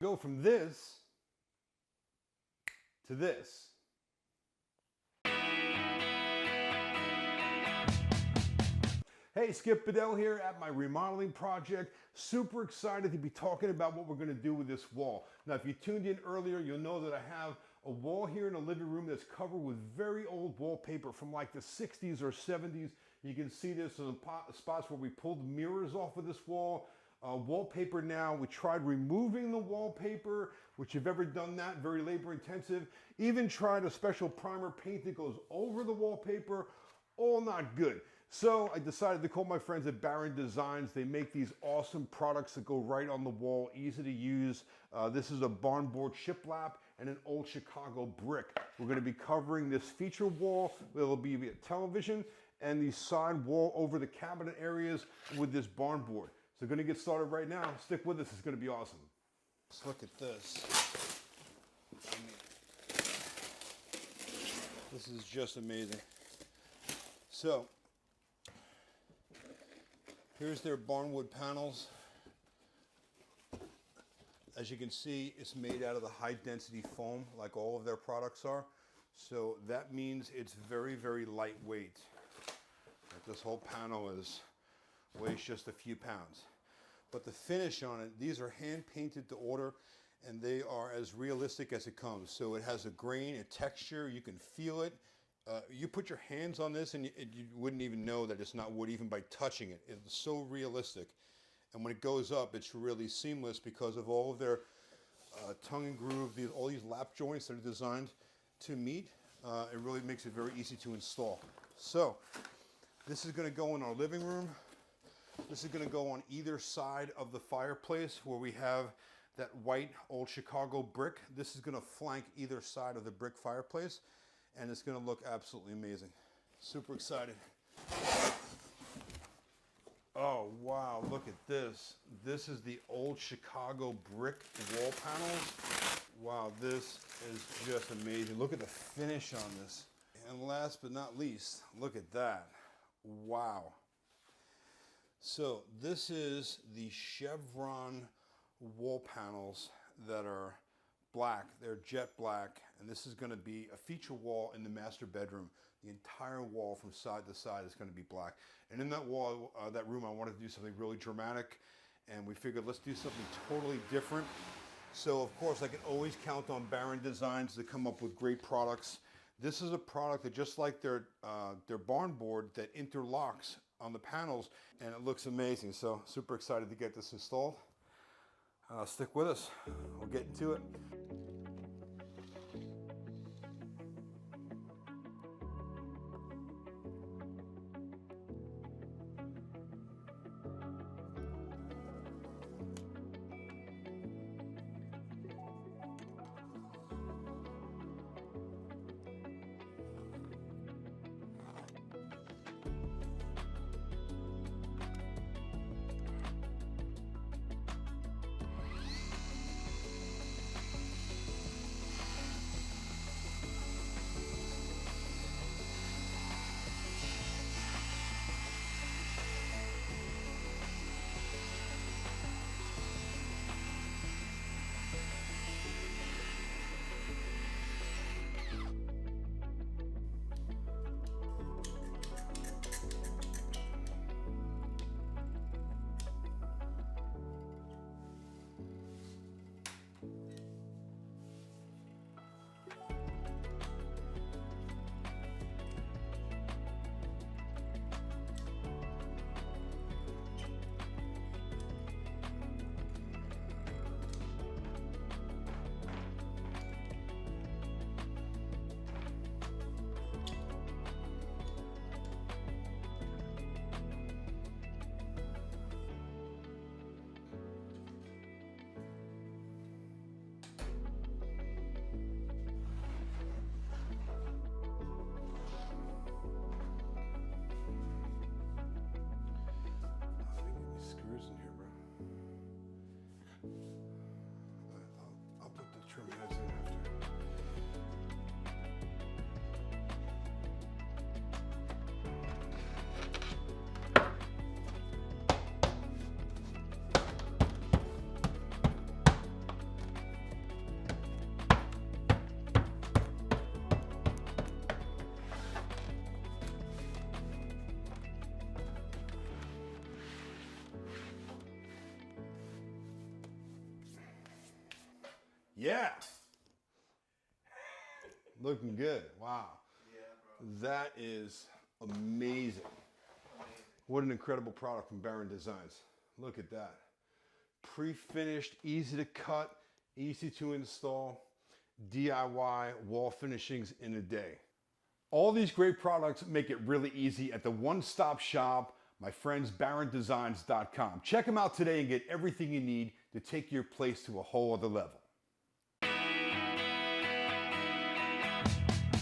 Go from this to this. Hey, Skip Bedell here at my remodeling project. Super excited to be talking about what we're going to do with this wall. Now, if you tuned in earlier, you'll know that I have a wall here in the living room that's covered with very old wallpaper from like the 60s or 70s. You can see this in spots where we pulled mirrors off of this wall. Wallpaper now, we tried removing the wallpaper, which if you've ever done that, very labor intensive. Even tried a special primer paint that goes over the wallpaper, all not good. So I decided to call my friends at Barron Designs. They make these awesome products that go right on the wall, easy to use. This is a Barnboard shiplap and an old Chicago brick. We're gonna be covering this feature wall. There'll be a television and the side wall over the cabinet areas with this Barnboard. So gonna get started right now. Stick with us, it's gonna be awesome. Let's look at this. This is just amazing. So, here's their barnwood panels. As you can see, it's made out of the high density foam like all of their products are. So that means it's very, very lightweight. Like this whole panel weighs just a few pounds. But the finish on it, these are hand painted to order and they are as realistic as it comes. So it has a grain, a texture, you can feel it. You put your hands on this and you wouldn't even know that it's not wood even by touching it. It's so realistic. And when it goes up, it's really seamless because of all of their tongue and groove, all these lap joints that are designed to meet. It really makes it very easy to install. So this is gonna go in our living room. This is gonna go on either side of the fireplace where we have that white old Chicago brick. This is gonna flank either side of the brick fireplace. And it's going to look absolutely amazing. Super excited. Oh wow, look at this. This is the old Chicago brick wall panels. Wow, this is just amazing. Look at the finish on this. And last but not least, look at that. Wow. So this is the Chevron wall panels that are black. They're jet black, and this is going to be a feature wall in the master bedroom. The entire wall from side to side is going to be black. And in that wall, that room, I wanted to do something really dramatic, and we figured let's do something totally different. So of course I can always count on Barron Designs to come up with great products. This is a product that just like their Barnboard that interlocks on the panels, and it looks amazing. So super excited to get this installed. Stick with us, we'll get into it. Yeah. Looking good. Wow. Yeah, bro. That is amazing. What an incredible product from Barron Designs. Look at that. Pre-finished, easy to cut, easy to install, DIY wall finishings in a day. All these great products make it really easy at the one-stop shop, my friends, BarronDesigns.com. Check them out today and get everything you need to take your place to a whole other level.